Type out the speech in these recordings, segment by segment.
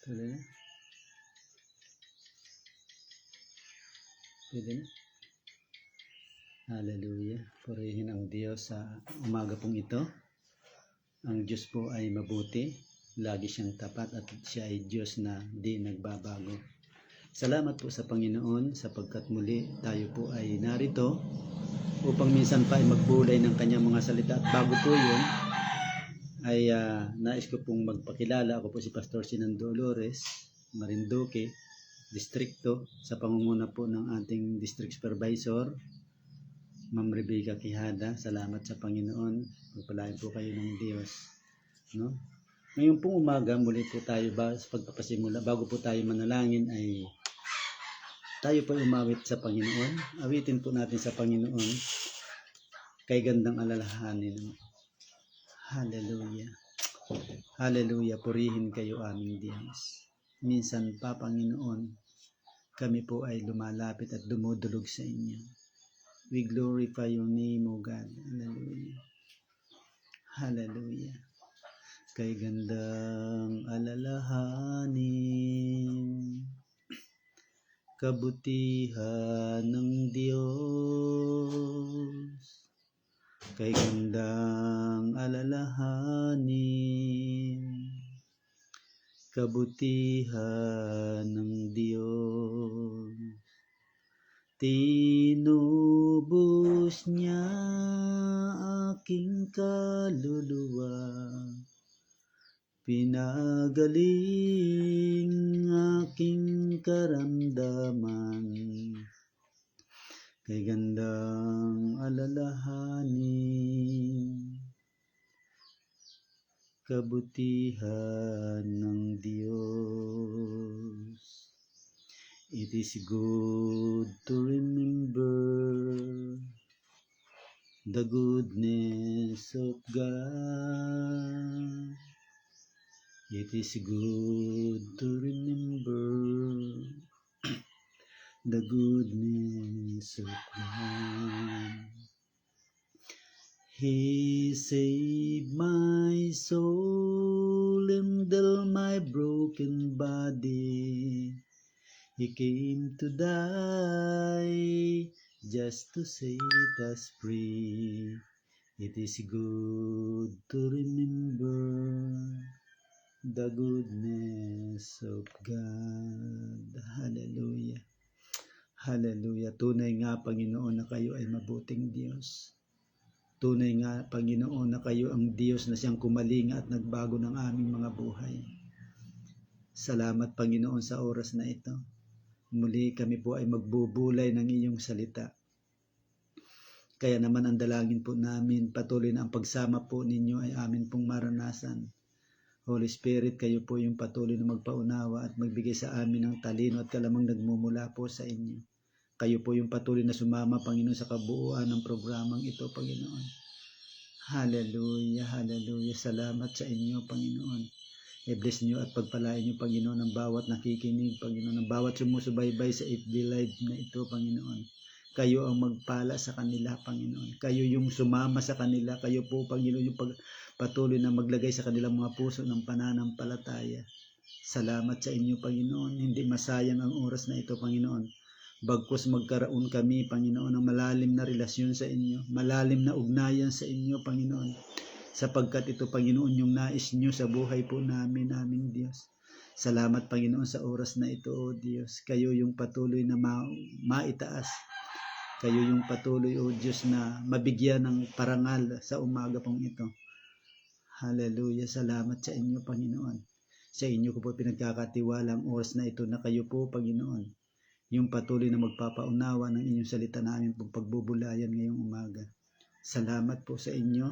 Tuloy na. Pwede na. Hallelujah. Purihin ang Diyos sa umaga pong ito. Ang Diyos po ay mabuti. Lagi siyang tapat at siya ay Diyos na di nagbabago. Salamat po sa Panginoon sapagkat muli tayo po ay narito upang minsan pa ay magbulay ng kanyang mga salita. At bago po yun, ay nais ko pong magpakilala. Ako po si Pastor Sinan Dolores, Marinduque, Distrito, sa pangunguna po ng ating District Supervisor, Ma'am Rebecca Quijada. Salamat sa Panginoon. Pagpalain po kayo ng Diyos. No? Ngayon pong umaga, muli po tayo sa pagpapasimula. Bago po tayo manalangin ay tayo po umawit sa Panginoon. Awitin po natin sa Panginoon kay gandang alalahanin. Hallelujah. Hallelujah. Purihin kayo aming Diyos. Minsan pa, Panginoon, kami po ay lumalapit at dumudulog sa inyo. We glorify your name, O God. Hallelujah. Hallelujah. Kay gandang alalahanin, kabutihan ng Diyos. Kay gandang alalahanin, kabutihan ng Diyos. Tinubos niya aking kaluluwa, pinagaling aking karamdaman. Kay gandang alalahanin, kabutihan ng Diyos. It is good to remember the goodness of God. It is good to remember the goodness of God. He saved my soul and healed my broken body. He came to die just to set us free. It is good to remember the goodness of God. Hallelujah. Hallelujah. Tunay nga, Panginoon, na kayo ay mabuting Diyos. Tunay nga, Panginoon, na kayo ang Diyos na siyang kumalinga at nagbago ng aming mga buhay. Salamat, Panginoon, sa oras na ito. Muli kami po ay magbubulay ng iyong salita. Kaya naman ang dalangin po namin, patuloy na ang pagsama po ninyo ay amin pong maranasan. Holy Spirit, kayo po yung patuloy na magpaunawa at magbigay sa amin ng talino at kalamang nagmumula po sa inyo. Kayo po yung patuloy na sumama, Panginoon, sa kabuuan ng programang ito, Panginoon. Hallelujah, hallelujah. Salamat sa inyo, Panginoon. I-bless nyo at pagpalain nyo, Panginoon, ang bawat nakikinig, Panginoon, ang bawat sumusubaybay sa FB Live na ito, Panginoon. Kayo ang magpala sa kanila, Panginoon. Kayo yung sumama sa kanila. Kayo po, Panginoon, yung patuloy na maglagay sa kanilang mga puso ng pananampalataya. Salamat sa inyo, Panginoon. Hindi masayang ang oras na ito, Panginoon. Bagkus magkaroon kami, Panginoon, ng malalim na relasyon sa inyo. Malalim na ugnayan sa inyo, Panginoon. Sapagkat ito, Panginoon, yung nais nyo sa buhay po namin, aming Diyos. Salamat, Panginoon, sa oras na ito, O Diyos. Kayo yung patuloy na maitaas. Kayo yung patuloy, O Diyos, na mabigyan ng parangal sa umaga pong ito. Hallelujah. Salamat sa inyo, Panginoon. Sa inyo ko po pinagkakatiwala ang oras na ito na kayo po, Panginoon, yung patuloy na magpapaunawa ng inyong salita namin pong pagbubulayan ngayong umaga. Salamat po sa inyo.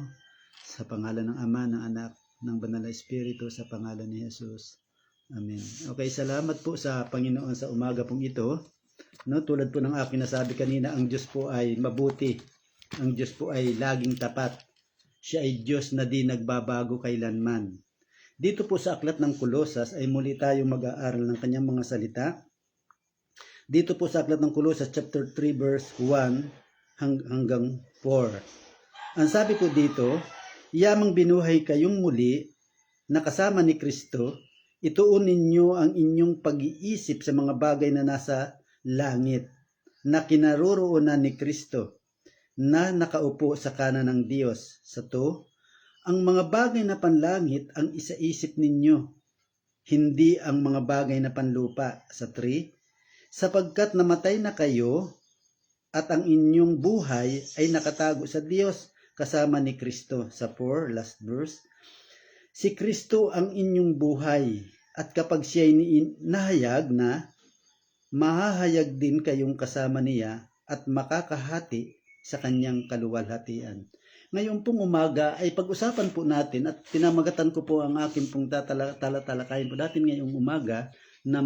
Sa pangalan ng Ama, ng Anak, ng Banal na Espiritu, sa pangalan ni Jesus. Amen. Okay, salamat po sa Panginoon sa umaga pong ito. No, tulad po ng aking nasabi kanina, ang Diyos po ay mabuti. Ang Diyos po ay laging tapat. Siya ay Diyos na di nagbabago kailanman. Dito po sa aklat ng Kolosas ay muli tayong mag-aaral ng kanyang mga salita. Dito po sa aklat ng Kolosas chapter 3 verse 1 hanggang 4. Ang sabi ko dito, yamang binuhay kayong muli na kasama ni Kristo, ituon ninyo ang inyong pag-iisip sa mga bagay na nasa langit, na kinaroroonan ni Kristo, na nakaupo sa kanan ng Diyos. Sa 2, ang mga bagay na panlangit ang isaisip ninyo, hindi ang mga bagay na panlupa. Sa 3, sapagkat namatay na kayo at ang inyong buhay ay nakatago sa Diyos kasama ni Kristo. Sa 4, last verse, si Kristo ang inyong buhay, at kapag siya'y nahayag na, mahahayag din kayong kasama niya at makakahati sa kanyang kaluwalhatian. Ngayon pong umaga ay pag-usapan po natin, at pinamagatan ko po ang aking pong talakayin po natin ngayong umaga, na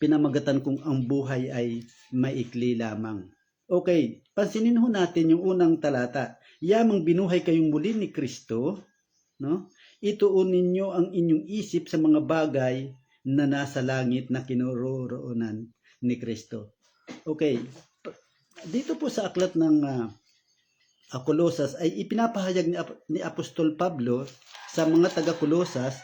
pinamagatan kong ang buhay ay maikli lamang. Okay, pansinin ho natin yung unang talata. Yamang binuhay kayong muli ni Kristo, no? Ituon ninyo ang inyong isip sa mga bagay na nasa langit na kinaroroonan ni Kristo. Okay, dito po sa aklat ng Kolosas ay ipinapahayag ni Apostol Pablo sa mga taga-Kolosas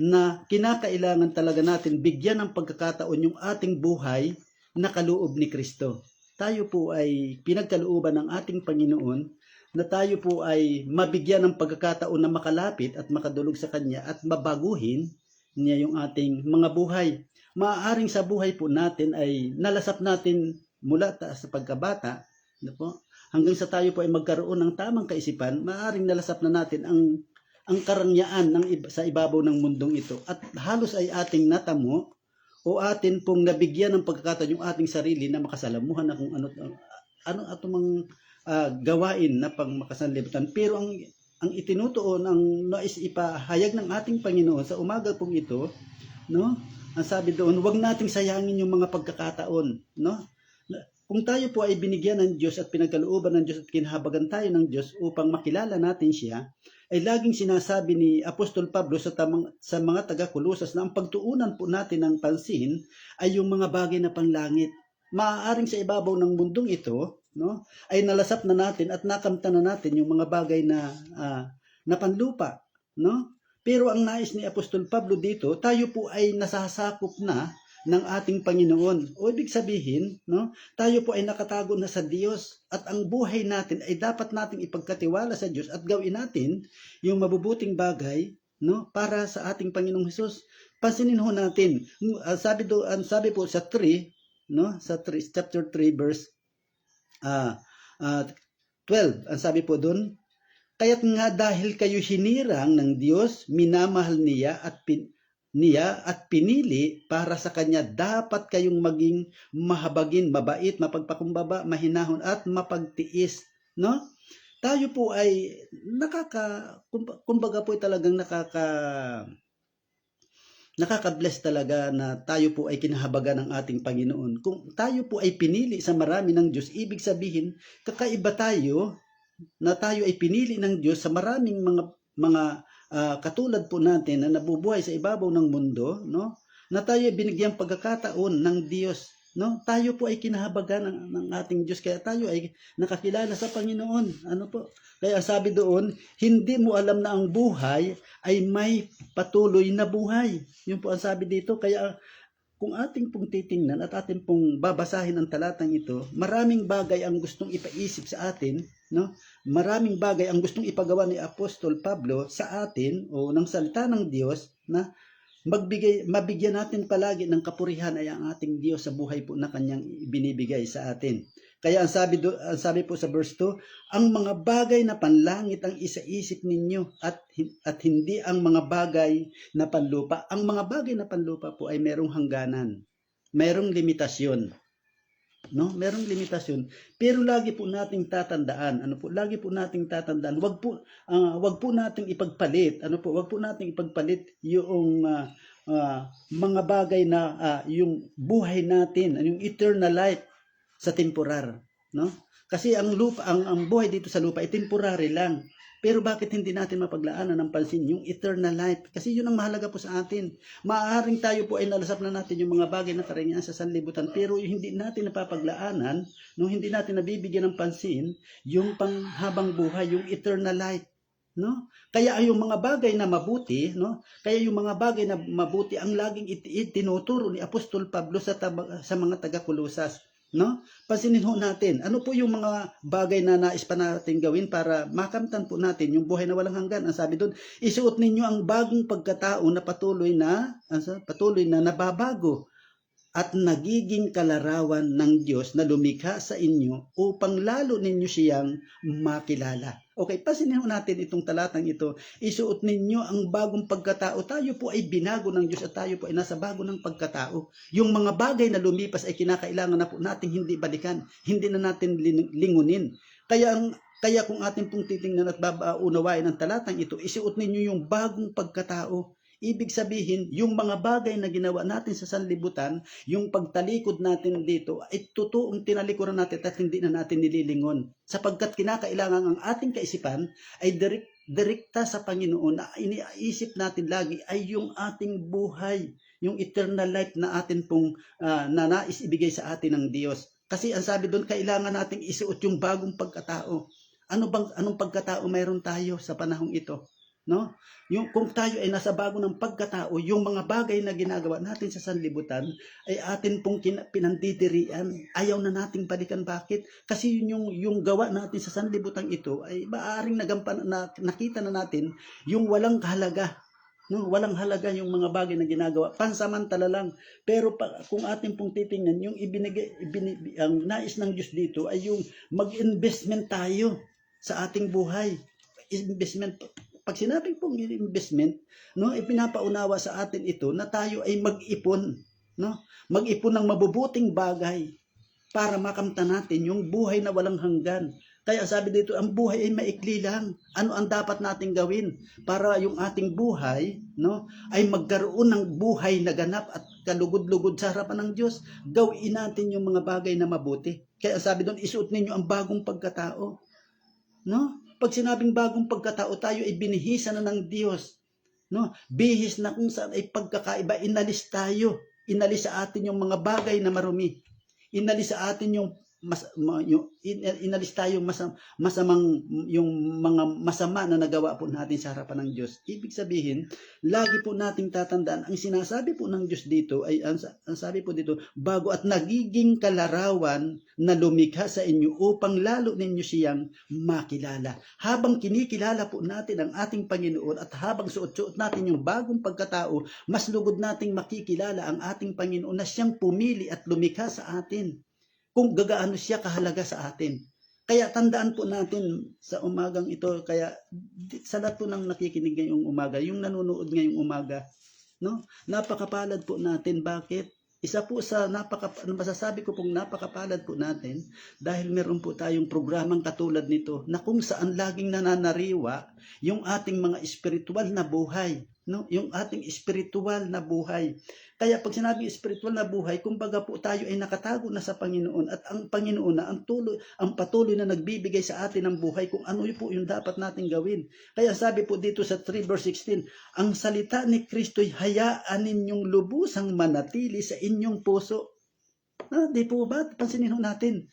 na kinakailangan talaga natin bigyan ng pagkakataon yung ating buhay na kaloob ni Kristo. Tayo po ay pinagkalooban ng ating Panginoon na tayo po ay mabigyan ng pagkakataon na makalapit at makadulog sa Kanya at mabaguhin niya yung ating mga buhay. Maaaring sa buhay po natin ay nalasap natin mula sa pagkabata, ano po, hanggang sa tayo po ay magkaroon ng tamang kaisipan, maaaring nalasap na natin ang karangyaan sa ibabaw ng mundong ito, at halos ay ating natamo o atin pong nabigyan ng pagkakataon yung ating sarili na makasalamuhan na kung ano atumang gawain na pang makasanlibutan. Pero ang itinutuon, ang nais ipahayag ng ating Panginoon sa umaga pong ito, no? Ang sabi doon, huwag nating sayangin yung mga pagkakataon, no? Kung tayo po ay binigyan ng Diyos at pinagkalooban ng Diyos at kinahabagan tayo ng Diyos upang makilala natin siya, ay laging sinasabi ni Apostol Pablo sa mga taga-Kolosas na ang pagtuunan po natin ng pansin ay yung mga bagay na panlangit. Maaaring sa ibabaw ng mundong ito, no, ay nalasap na natin at nakamta na natin yung mga bagay na panlupa, no? Pero ang nais ni Apostol Pablo dito, tayo po ay nasasakop na ng ating Panginoon. O ibig sabihin, no, tayo po ay nakatago na sa Diyos, at ang buhay natin ay dapat nating ipagkatiwala sa Diyos at gawin natin yung mabubuting bagay, no, para sa ating Panginoong Hesus. Pansinin ho natin, sabi po sa 3, no, sa chapter 3 verse 12, ang sabi po doon, kaya't nga dahil kayo hinirang ng Diyos, minamahal niya at pinili para sa Kanya, dapat kayong maging mahabagin, mabait, mapagpakumbaba, mahinahon at mapagtiis, no? Tayo po ay kumbaga po ay talagang nakaka-bless talaga na tayo po ay kinahabagan ng ating Panginoon. Kung tayo po ay pinili sa marami ng Diyos, ibig sabihin kakaiba tayo, na tayo ay pinili ng Diyos sa maraming mga katulad po natin na nabubuhay sa ibabaw ng mundo, no? Na tayo ay binigyang pagkakataon ng Diyos, no? Tayo po ay kinahabagan ng ating Diyos, kaya tayo ay nakakilala sa Panginoon. Ano po? Kaya sabi doon, hindi mo alam na ang buhay ay may patuloy na buhay. Yun po ang sabi dito. Kaya kung ating pong titingnan at ating pong babasahin ang talatang ito, maraming bagay ang gustong ipaisip sa atin, no? Maraming bagay ang gustong ipagawa ni Apostol Pablo sa atin o ng salita ng Diyos, na mabigyan natin palagi ng kapurihan ay ang ating Diyos sa buhay po na Kanyang binibigay sa atin. Kaya ang sabi po sa verse 2, ang mga bagay na panlangit ang isaisip ninyo at hindi ang mga bagay na panlupa. Ang mga bagay na panlupa po ay merong hangganan, merong limitasyon. No, merong limitasyon. Pero lagi po nating tatandaan, lagi po nating tatandaan, wag po nating ipagpalit, wag po nating ipagpalit yung mga bagay na yung buhay natin, yung eternal life sa temporar, no? Kasi ang buhay dito sa lupa ay temporary lang. Pero bakit hindi natin mapaglaanan ng pansin yung eternal life? Kasi yun ang mahalaga po sa atin. Maaaring tayo po ay nalasap na natin yung mga bagay na karangyaan sa sanlibutan, pero hindi natin napapaglaanan, no, hindi natin nabibigyan ng pansin yung panghabang buhay, yung eternal life, no? Kaya yung mga bagay na mabuti, no? Kaya yung mga bagay na mabuti ang laging itinuturo ni Apostol Pablo sa mga taga-Kolosas, no? Pansinin ho natin, ano po yung mga bagay na nais pa natin gawin para makamtan po natin yung buhay na walang hanggan? Ang sabi doon, isuot ninyo ang bagong pagkatao na patuloy na nababago at nagiging kalarawan ng Diyos na lumikha sa inyo upang lalo ninyo siyang makilala. Okay, pasinin natin itong talatang ito. Isuot ninyo ang bagong pagkatao. Tayo po ay binago ng Diyos at tayo po ay nasa bago ng pagkatao. Yung mga bagay na lumipas ay kinakailangan na po nating hindi balikan. Hindi na natin lingunin. Kaya kung atin pong titingnan at babaunawain ang talatang ito, isuot ninyo yung bagong pagkatao. Ibig sabihin, yung mga bagay na ginawa natin sa sanlibutan, yung pagtalikod natin dito, ay totoong tinalikuran natin at hindi na natin nililingon. Sapagkat kinakailangan ang ating kaisipan ay direkta sa Panginoon na iniisip natin lagi ay yung ating buhay, yung eternal life na atin pong nais ibigay sa atin ng Diyos. Kasi ang sabi doon, kailangan nating isuot yung bagong pagkatao. Anong pagkatao mayroon tayo sa panahong ito? No? Yung kung tayo ay nasa bago ng pagkatao, yung mga bagay na ginagawa natin sa sanlibutan ay atin pong pinandidirian. Ayaw na nating balikan. Bakit? Kasi yung gawa natin sa sanlibutan ito ay maaaring nakita na natin yung walang halaga. No, walang halaga yung mga bagay na ginagawa, pansamantala lang. Pero kung atin pong titingnan, yung ang nais ng Diyos dito ay yung mag-investment tayo sa ating buhay. Investment. Pag sinabing pong investment, no, ipinapaunawa sa atin ito na tayo ay mag-ipon, no? Mag-ipon ng mabubuting bagay para makamtan natin yung buhay na walang hanggan. Kaya sabi dito, ang buhay ay maikli lang. Ano ang dapat nating gawin para yung ating buhay, no, ay magkaroon ng buhay na ganap at kalugod-lugod sa harapan ng Diyos? Gawin natin yung mga bagay na mabuti. Kaya sabi doon, isuot ninyo ang bagong pagkatao. No? Pag sinabing bagong pagkatao, tayo ay binihisan na ng Diyos. No? Bihis na kung saan ay pagkakaiba, inalis tayo. Inalis sa atin yung mga bagay na marumi. Inalis sa atin inalis tayo masamang yung mga masama na nagawa po natin sa harapan ng Diyos. Ibig sabihin, lagi po nating tatandaan, ang sinasabi po ng Diyos dito ay ang sabi po dito, bago at nagiging kalarawan na lumikha sa inyo upang lalo ninyo siyang makilala. Habang kinikilala po natin ang ating Panginoon at habang suot-suot natin yung bagong pagkatao, mas lugod nating makikilala ang ating Panginoon na siyang pumili at lumikha sa atin. Kung gagaano siya kahalaga sa atin. Kaya tandaan po natin sa umagang ito, kaya sa lahat po ng nakikinig ngayong umaga, yung nanonood ngayong umaga, no? Napakapalad po natin. Bakit? Isa po sa masasabi ko pong napakapalad po natin dahil meron po tayong programang katulad nito na kung saan laging nananariwa yung ating mga espiritual na buhay, no? Yung ating espiritual na buhay. Kaya pag sinabing espiritual na buhay, kumbaga po tayo ay nakatago na sa Panginoon at ang Panginoon na ang patuloy na nagbibigay sa atin ng buhay kung ano po yung dapat nating gawin. Kaya sabi po dito sa 3 verse 16, ang salita ni Kristo'y hayaan ninyong lubusang manatili sa inyong puso. Di po ba? Pansinin natin.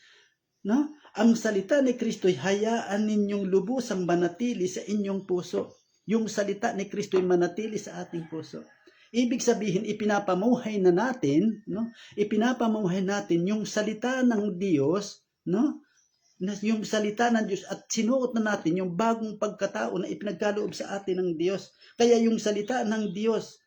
No? Ang salita ni Kristo'y hayaan ninyong lubusang manatili sa inyong puso. Yung salita ni Kristo'y manatili sa ating puso. Ibig sabihin, ipinapamuhay na natin, no? Ipinapamuhay natin yung salita ng Diyos, no? Yung salita ng Diyos at sinuot na natin yung bagong pagkatao na ipinagkaloob sa atin ng Diyos. Kaya yung salita ng Diyos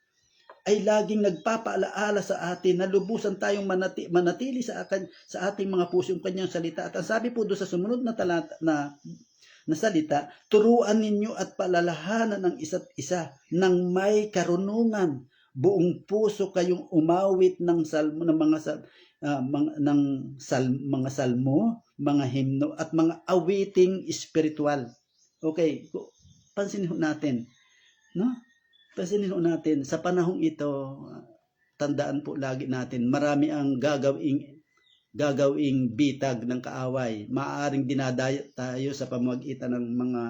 ay laging nagpapaalaala sa atin na lubusan tayong manatili sa ating mga puso yung kanyang salita. At ang sabi po doon sa sumunod na talata na salita, turuan ninyo at palalahanan ng isa't isa ng may karunungan. Buong puso kayong umawit ng salmo ng mga salmo, mga himno at mga awiting espiritual. Okay, pansinin natin, no? Pansinin natin sa panahong ito, tandaan po lagi natin, marami ang gagawing bitag ng kaaway. Maaaring dinadaya tayo sa pamamagitan ng mga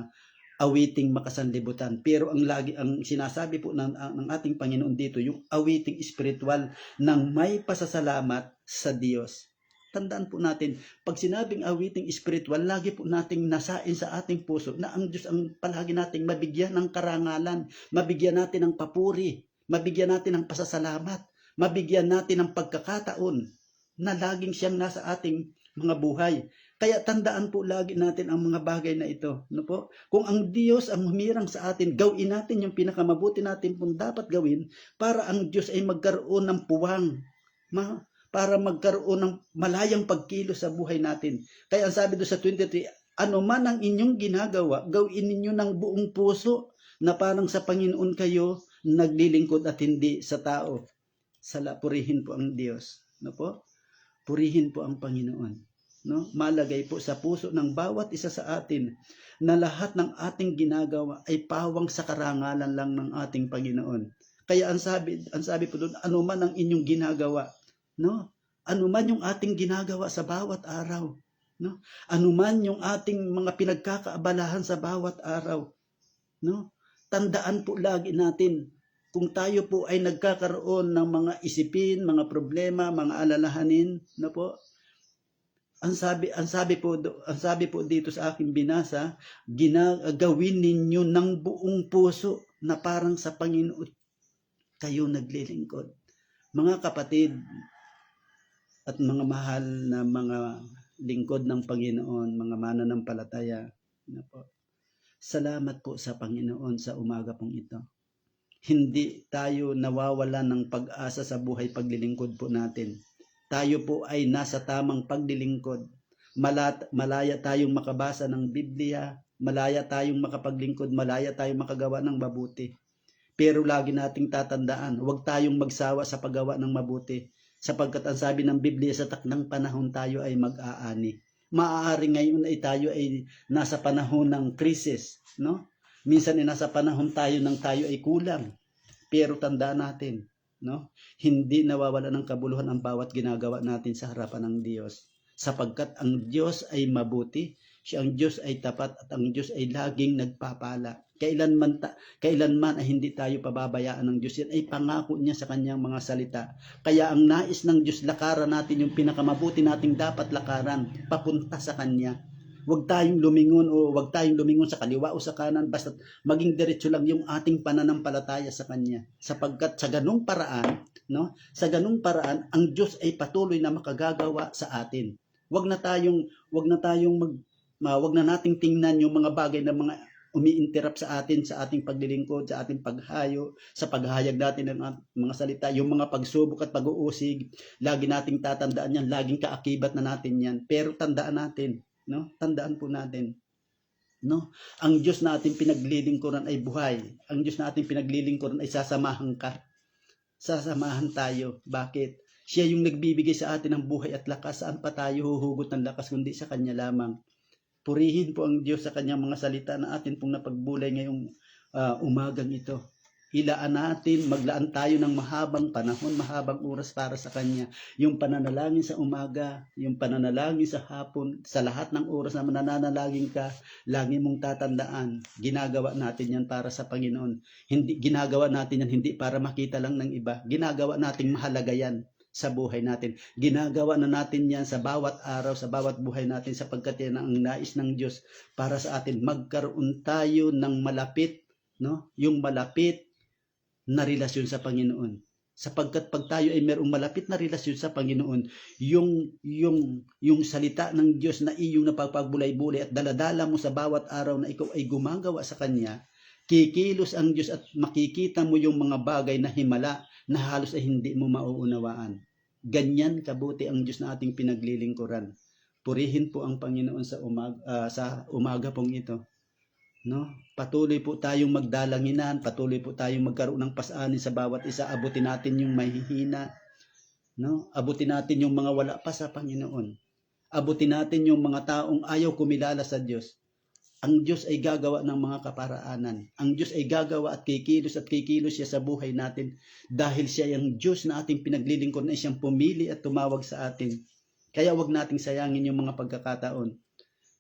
awiting makasanlibutan. Pero ang sinasabi po ng ating Panginoon dito, yung awiting espiritual ng may pasasalamat sa Diyos. Tandaan po natin, pag sinabing awiting spiritual, lagi po nating nasain sa ating puso na ang Diyos ang palagi nating mabigyan ng karangalan, mabigyan natin ng papuri, mabigyan natin ng pasasalamat, mabigyan natin ng pagkakataon na laging siyang nasa ating mga buhay. Kaya tandaan po lagi natin ang mga bagay na ito. No po? Kung ang Diyos ang humirang sa atin, gawin natin yung pinakamabuti natin pong dapat gawin para ang Diyos ay magkaroon ng puwang. Para magkaroon ng malayang pagkilos sa buhay natin. Kaya ang sabi doon sa 23, ano man ang inyong ginagawa, gawin ninyo ng buong puso na parang sa Panginoon kayo naglilingkod at hindi sa tao. Purihin po ang Diyos. No po? Purihin po ang Panginoon. No? Malagay po sa puso ng bawat isa sa atin na lahat ng ating ginagawa ay pawang sa karangalan lang ng ating Panginoon. Kaya ang sabi po doon, ano man ang inyong ginagawa, no? Ano man yung ating ginagawa sa bawat araw, no? Ano man yung ating mga pinagkakaabalahan sa bawat araw, no? Tandaan po lagi natin, kung tayo po ay nagkakaroon ng mga isipin, mga problema, mga alalahanin, no po? Ang sabi po dito sa aking binasa, gawin ninyo ng buong puso na parang sa Panginoon kayo naglilingkod. Mga kapatid, at mga mahal na mga lingkod ng Panginoon, mga mananampalataya, salamat po sa Panginoon sa umaga pong ito. Hindi tayo nawawala ng pag-asa sa buhay paglilingkod po natin. Tayo po ay nasa tamang paglilingkod. Malaya tayong makabasa ng Biblia, malaya tayong makapaglingkod, malaya tayong makagawa ng mabuti. Pero lagi nating tatandaan, huwag tayong magsawa sa paggawa ng mabuti. Sapagkat ang sabi ng Biblia, sa takdang panahon tayo ay mag-aani. Maaari ngayon ay tayo ay nasa panahon ng krisis, no? Minsan ay nasa panahon tayo ay kulang. Pero tandaan natin, no? Hindi nawawala ng kabuluhan ang bawat ginagawa natin sa harapan ng Diyos. Sapagkat ang Diyos ay mabuti, ang Diyos ay tapat at ang Diyos ay laging nagpapala. Kailanman ay hindi tayo pababayaan ng Diyos. Yan ay pangako niya sa kanyang mga salita. Kaya ang nais ng Diyos, lakaran natin yung pinakamabuti nating dapat lakaran, papunta sa Kanya. Huwag tayong lumingon sa kaliwa o sa kanan, basta maging diretso lang yung ating pananampalataya sa Kanya. Sapagkat sa ganung paraan, no? Sa ganung paraan, ang Diyos ay patuloy na makagagawa sa atin. Huwag na nating tingnan yung mga bagay na mga umi-interrupt sa atin, sa ating paglilingkod, sa ating paghayo, sa paghahayag natin ng mga salita, yung mga pagsubok at pag-uusig, lagi nating tatandaan yan, laging kaakibat na natin yan. Pero tandaan natin, no? Tandaan po natin, no? Ang Diyos na ating pinaglilingkuran ay buhay. Ang Diyos na ating pinaglilingkuran ay sasamahan ka. Sasamahan tayo. Bakit? Siya yung nagbibigay sa atin ng buhay at lakas. Saan pa tayo huhugot ng lakas kundi sa Kanya lamang? Purihin po ang Diyos sa kanyang mga salita na atin pong napagbulay ngayong umagang ito. Maglaan tayo ng mahabang panahon, mahabang oras para sa Kanya. Yung pananalangin sa umaga, yung pananalangin sa hapon, sa lahat ng oras na mananalangin ka, lagi mong tatandaan, ginagawa natin yan para sa Panginoon. Ginagawa natin yan hindi para makita lang ng iba. Ginagawa nating mahalaga yan sa buhay natin. Ginagawa na natin yan sa bawat araw, sa bawat buhay natin, sapagkat yan ang nais ng Diyos para sa atin. Magkaroon tayo ng malapit, no? Yung malapit na relasyon sa Panginoon. Sapagkat pag tayo ay mayroong malapit na relasyon sa Panginoon, yung salita ng Diyos na iyong napapagbulay-bulay at daladala mo sa bawat araw na ikaw ay gumagawa sa Kanya, kikilos ang Diyos at makikita mo yung mga bagay na himala na halos ay hindi mo mauunawaan. Ganyan kabuti ang Diyos na ating pinaglilingkuran. Purihin po ang Panginoon sa umaga pong ito. No? Patuloy po tayong magdalanginan, patuloy po tayong magkaroon ng pasanin sa bawat isa. Abutin natin yung mahihina, no? Abutin natin yung mga wala pa sa Panginoon. Abutin natin yung mga taong ayaw kumilala sa Diyos. Ang Diyos ay gagawa ng mga kaparaanan. Ang Diyos ay gagawa at kikilos siya sa buhay natin dahil siya yung Diyos na ating pinaglilingkod na siyang pumili at tumawag sa atin. Kaya wag nating sayangin yung mga pagkakataon.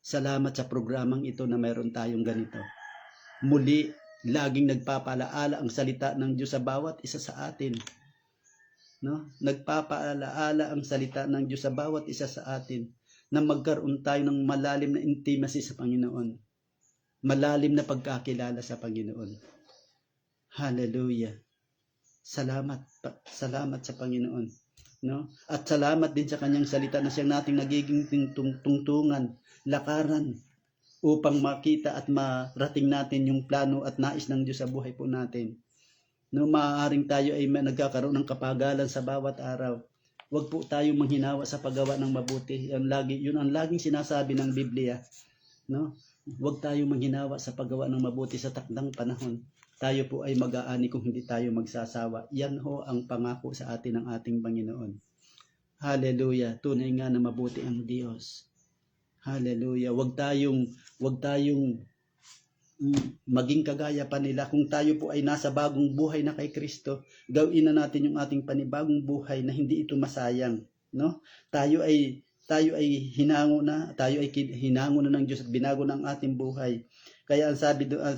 Salamat sa programang ito na mayroon tayong ganito. Muli, laging nagpapalaala ang salita ng Diyos sa bawat isa sa atin no? Nagpapaalaala ang salita ng Diyos sa bawat isa sa atin na magkaroon tayo ng malalim na intimacy sa Panginoon. Malalim na pagkakilala sa Panginoon. Hallelujah. Salamat sa Panginoon, no? At salamat din sa kanyang salita na siyang nating nagiging tungtungan, lakaran upang makita at marating natin yung plano at nais ng Diyos sa buhay po natin. No, maaaring tayo ay nagkakaroon ng kapagalan sa bawat araw. Huwag po tayo manghinawa sa paggawa ng mabuti. Yun ang laging sinasabi ng Biblia, no? Huwag tayo manghinawa sa paggawa ng mabuti sa takdang panahon. Tayo po ay mag-aani kung hindi tayo magsasawa. Yan ho ang pangako sa atin ng ating Panginoon. Hallelujah. Tunay nga na mabuti ang Diyos. Hallelujah. Huwag tayong maging kagaya pa nila. Kung tayo po ay nasa bagong buhay na kay Kristo, gawin na natin yung ating panibagong buhay na hindi ito masayang, no? Tayo ay hinango na ng Diyos at binago ng ating buhay. Kaya ang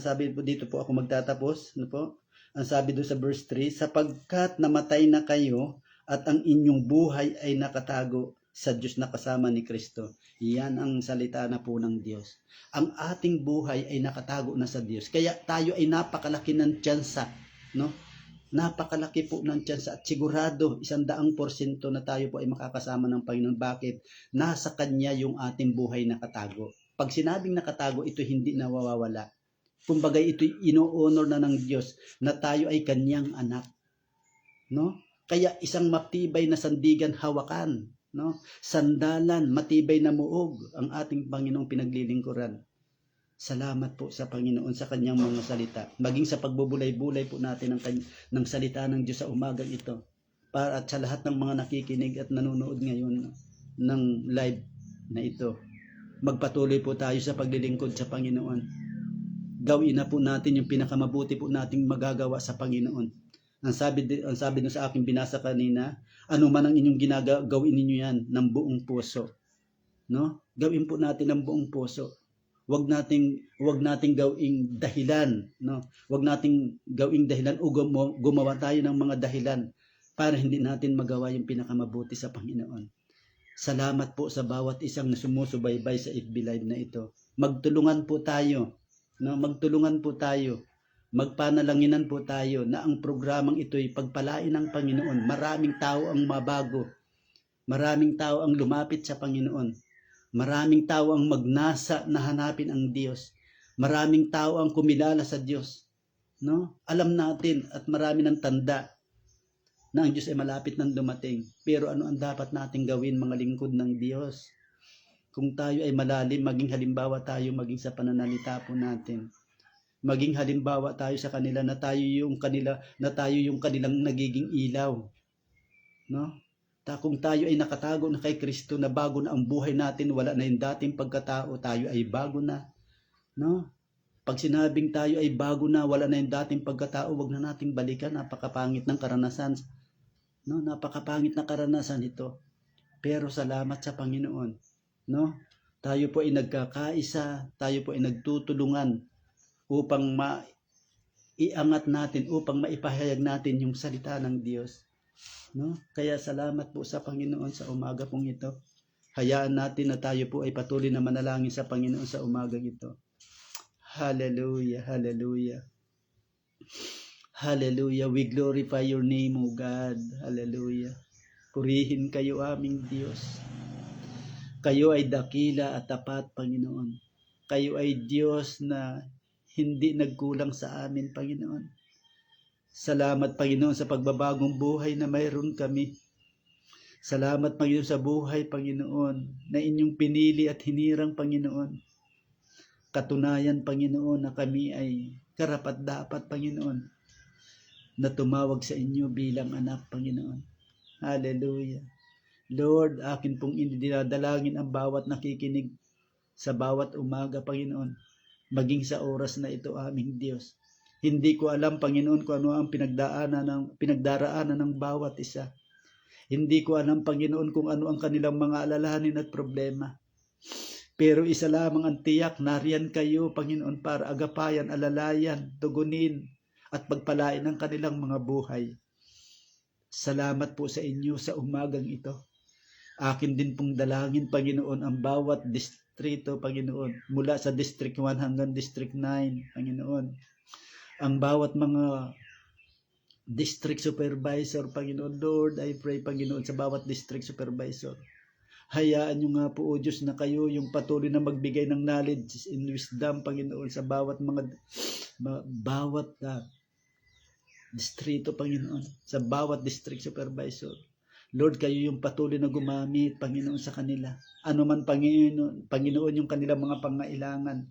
sabi po dito po ako magtatapos, no po? Ang sabi doon sa verse 3, sapagkat namatay na kayo at ang inyong buhay ay nakatago sa Diyos na kasama ni Kristo. Yan ang salita na po ng Diyos. Ang ating buhay ay nakatago na sa Diyos. Kaya tayo ay napakalaki ng tsansa, no? Napakalaki po ng tsansa at sigurado 100% na tayo po ay makakasama ng Panginoon. Bakit? Nasa Kanya yung ating buhay nakatago. Pag sinabing nakatago, ito hindi nawawala. Kumbaga ito ino-honor na ng Diyos na tayo ay Kanyang anak, no? Kaya isang matibay na sandigan hawakan, no? Sandalan, matibay na muog ang ating Panginoong pinaglilingkuran. Salamat po sa Panginoon sa kanyang mga salita. Maging sa pagbubulay-bulay po natin ng salita ng Diyos sa umagang ito. Para at sa lahat ng mga nakikinig at nanonood ngayon ng live na ito, magpatuloy po tayo sa paglilingkod sa Panginoon. Gawin na po natin yung pinakamabuti po nating magagawa sa Panginoon. Ang sabi doon sa aking binasa kanina, ano man ang inyong gawin ninyo yan ng buong puso, no? Gawin po natin ng buong puso. Wag nating gawing dahilan, no? Wag nating gawing dahilan o gumawa tayo ng mga dahilan para hindi natin magawa yung pinakamabuti sa Panginoon. Salamat po sa bawat isang na sumusubaybay sa FB Live na ito. Magtulungan po tayo, no? Magtulungan po tayo. Magpanalanginan po tayo na ang programang ito ay pagpalain ng Panginoon. Maraming tao ang mabago. Maraming tao ang lumapit sa Panginoon. Maraming tao ang magnasa na hanapin ang Diyos. Maraming tao ang kumilala sa Diyos, no? Alam natin at marami ng tanda na ang Diyos ay malapit nang dumating. Pero ano ang dapat nating gawin, mga lingkod ng Diyos? Kung tayo ay malalim, maging halimbawa tayo maging sa pananalita po natin. Maging halimbawa tayo sa kanila na tayo yung kanilang nagiging ilaw, no? Kung tayo ay nakatago na kay Kristo, na bago na ang buhay natin, wala na yung dating pagkatao, tayo ay bago na, no? Pag sinabing tayo ay bago na, wala na yung dating pagkatao, wag na nating balikan. Napakapangit ng karanasan, no? Napakapangit na karanasan ito. Pero salamat sa Panginoon, no? Tayo po ay nagkakaisa, tayo po ay nagtutulungan upang maiangat natin, upang maipahayag natin yung salita ng Diyos, no? Kaya salamat po sa Panginoon sa umaga pong ito. Hayaan natin na tayo po ay patuloy na manalangin sa Panginoon sa umagang ito. Hallelujah, hallelujah. Hallelujah. We glorify your name, O God. Hallelujah. Purihin kayo aming Diyos. Kayo ay dakila at tapat, Panginoon. Kayo ay Diyos na hindi nagkulang sa amin, Panginoon. Salamat, Panginoon, sa pagbabagong buhay na mayroon kami. Salamat, Panginoon, sa buhay, Panginoon, na inyong pinili at hinirang, Panginoon. Katunayan, Panginoon, na kami ay karapat-dapat, Panginoon, na tumawag sa inyo bilang anak, Panginoon. Hallelujah. Lord, akin pong dinadalangin ang bawat nakikinig sa bawat umaga, Panginoon, maging sa oras na ito, aming Diyos. Hindi ko alam, Panginoon, kung ano ang pinagdaraanan ng bawat isa. Hindi ko alam, Panginoon, kung ano ang kanilang mga alalahanin at problema. Pero isa lamang ang tiyak, nariyan kayo, Panginoon, para agapayan, alalayan, tugunin, at pagpalain ang kanilang mga buhay. Salamat po sa inyo sa umagang ito. Akin din pong dalangin, Panginoon, ang bawat distrito, Panginoon, mula sa District 1 hanggang District 9, Panginoon. Ang bawat mga district supervisor, Panginoon, Lord, I pray, Panginoon, sa bawat district supervisor. Hayaan nyo nga po, O Diyos, na kayo yung patuloy na magbigay ng knowledge and wisdom, Panginoon, sa bawat distrito, Panginoon, sa bawat district supervisor. Lord, kayo yung patuloy na gumamit, Panginoon, sa kanila. Ano man, Panginoon, yung kanilang mga pangailangan.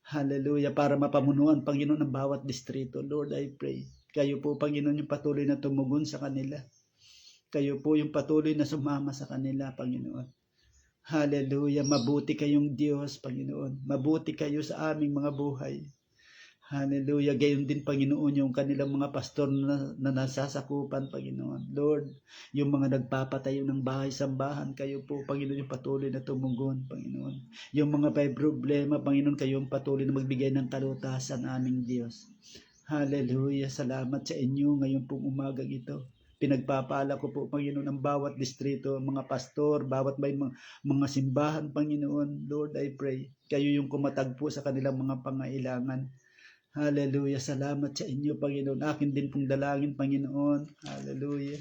Hallelujah, para mapamunuan, Panginoon, ang bawat distrito. Lord, I pray. Kayo po, Panginoon, yung patuloy na tumugon sa kanila. Kayo po yung patuloy na sumama sa kanila, Panginoon. Hallelujah, mabuti kayong Diyos, Panginoon. Mabuti kayo sa aming mga buhay. Hallelujah. Gayon din, Panginoon, yung kanilang mga pastor na nasasakupan, Panginoon. Lord, yung mga nagpapatayo ng bahay-sambahan, kayo po, Panginoon, yung patuloy na tumugon, Panginoon. Yung mga may problema, Panginoon, kayo yung patuloy na magbigay ng kalutasan, aming Diyos. Hallelujah. Salamat sa inyo ngayon pong umagang ito. Pinagpapala ko po, Panginoon, ang bawat distrito, mga pastor, bawat may mga simbahan, Panginoon. Lord, I pray, kayo yung kumatag po sa kanilang mga pangailangan. Hallelujah. Salamat sa inyo, Panginoon. Akin din pong dalangin, Panginoon. Hallelujah.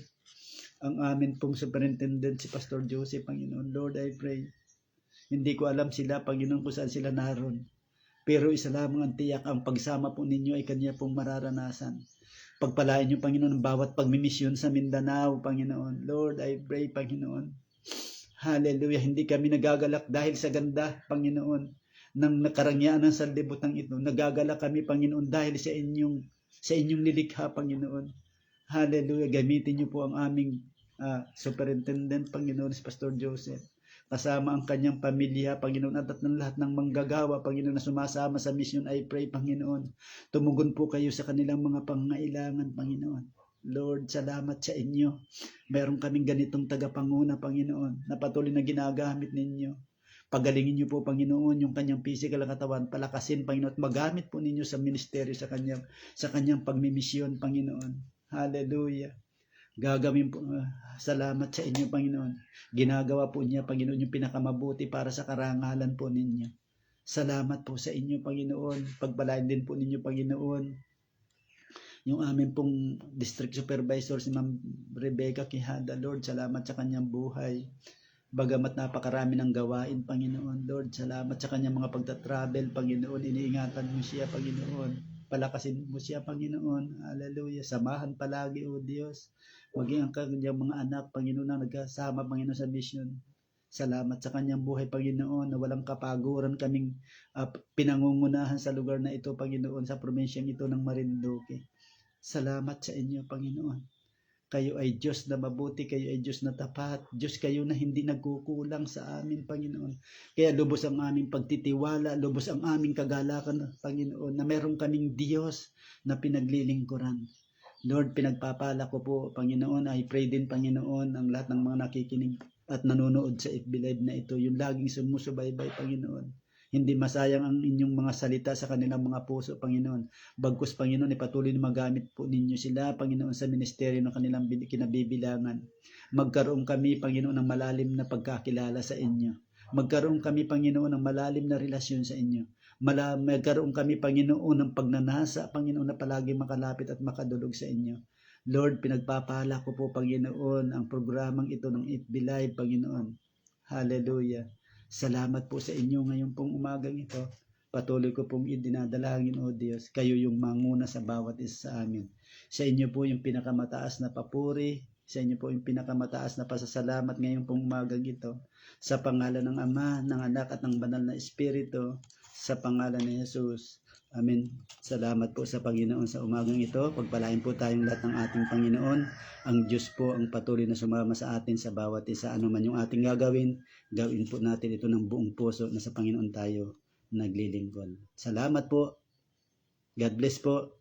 Ang amin pong superintendent, si Pastor Joseph, Panginoon. Lord, I pray. Hindi ko alam sila, Panginoon, kung saan sila naroon. Pero isa lamang ang tiyak, ang pagsama po ninyo ay kanya pong mararanasan. Pagpalain niyo, Panginoon, ang bawat pagmimisyon sa Mindanao, Panginoon. Lord, I pray, Panginoon. Hallelujah. Hindi kami nagagalak dahil sa ganda, Panginoon, ng nakarangyaan ng sanlibutan ito. Nagagala kami, Panginoon, dahil sa inyong nilikha, Panginoon. Hallelujah. Gamitin niyo po ang aming superintendent, Panginoon, si Pastor Joseph. Kasama ang kanyang pamilya, Panginoon, at ng lahat ng manggagawa, Panginoon, na sumasama sa mission, I pray, Panginoon. Tumugon po kayo sa kanilang mga pangailangan, Panginoon. Lord, salamat sa inyo. Meron kaming ganitong tagapanguna, Panginoon, na patuloy na ginagamit ninyo. Pagalingin niyo po, Panginoon, yung kanyang physical katawan, palakasin, Panginoon, at magamit po ninyo sa ministeryo, sa kanyang pagmimisyon, Panginoon. Hallelujah. Gagawin po, salamat sa inyo, Panginoon. Ginagawa po niya, Panginoon, yung pinakamabuti para sa karangalan po ninyo. Salamat po sa inyo, Panginoon. Pagpalain din po ninyo, Panginoon, yung amin pong district supervisor, si Ma'am Rebecca Quijada. Lord, salamat sa kanyang buhay. Bagamat napakarami ng gawain, Panginoon. Lord, salamat sa kanyang mga pagtatravel, Panginoon. Iniingatan mo siya, Panginoon. Palakasin mo siya, Panginoon. Hallelujah. Samahan palagi, O Diyos. Maging ang kanyang mga anak, Panginoon, na nagkasama, Panginoon, sa mission. Salamat sa kanyang buhay, Panginoon, na walang kapaguran kaming pinangungunahan sa lugar na ito, Panginoon, sa probinsyang ito ng Marinduque. Salamat sa inyo, Panginoon. Kayo ay Diyos na mabuti, kayo ay Diyos na tapat, Diyos kayo na hindi nagkukulang sa amin, Panginoon. Kaya lubos ang aming pagtitiwala, lubos ang aming kagalakan, Panginoon, na meron kaming Diyos na pinaglilingkuran. Lord, pinagpapala ko po, Panginoon, I pray din, Panginoon, ang lahat ng mga nakikinig at nanonood sa FB Live na ito, yung laging sumusubaybay, Panginoon. Hindi masayang ang inyong mga salita sa kanilang mga puso, Panginoon. Bagkus, Panginoon, ipatuloy na magamit po ninyo sila, Panginoon, sa ministeryo ng kanilang kinabibilangan. Magkaroon kami, Panginoon, ng malalim na pagkakilala sa inyo. Magkaroon kami, Panginoon, ng malalim na relasyon sa inyo. Magkaroon kami, Panginoon, ng pagnanasa, Panginoon, na palagi makalapit at makadulog sa inyo. Lord, pinagpapala ko po, Panginoon, ang programang ito ng FB Live, Panginoon. Hallelujah. Salamat po sa inyo ngayon pong umagang ito. Patuloy ko pong idinadalangin, O Diyos, kayo yung manguna sa bawat isa sa amin. Sa inyo po yung pinakamataas na papuri, sa inyo po yung pinakamataas na pasasalamat ngayon pong umagang ito. Sa pangalan ng Ama, ng Anak at ng Banal na Espiritu, sa pangalan ni Jesus. Amen. Salamat po sa Panginoon sa umagang ito. Pagpalain po tayong lahat ng ating Panginoon. Ang Diyos po ang patuloy na sumama sa atin sa bawat isa. Ano man yung ating gagawin, gawin po natin ito ng buong puso na sa Panginoon tayo naglilingkod. Salamat po. God bless po.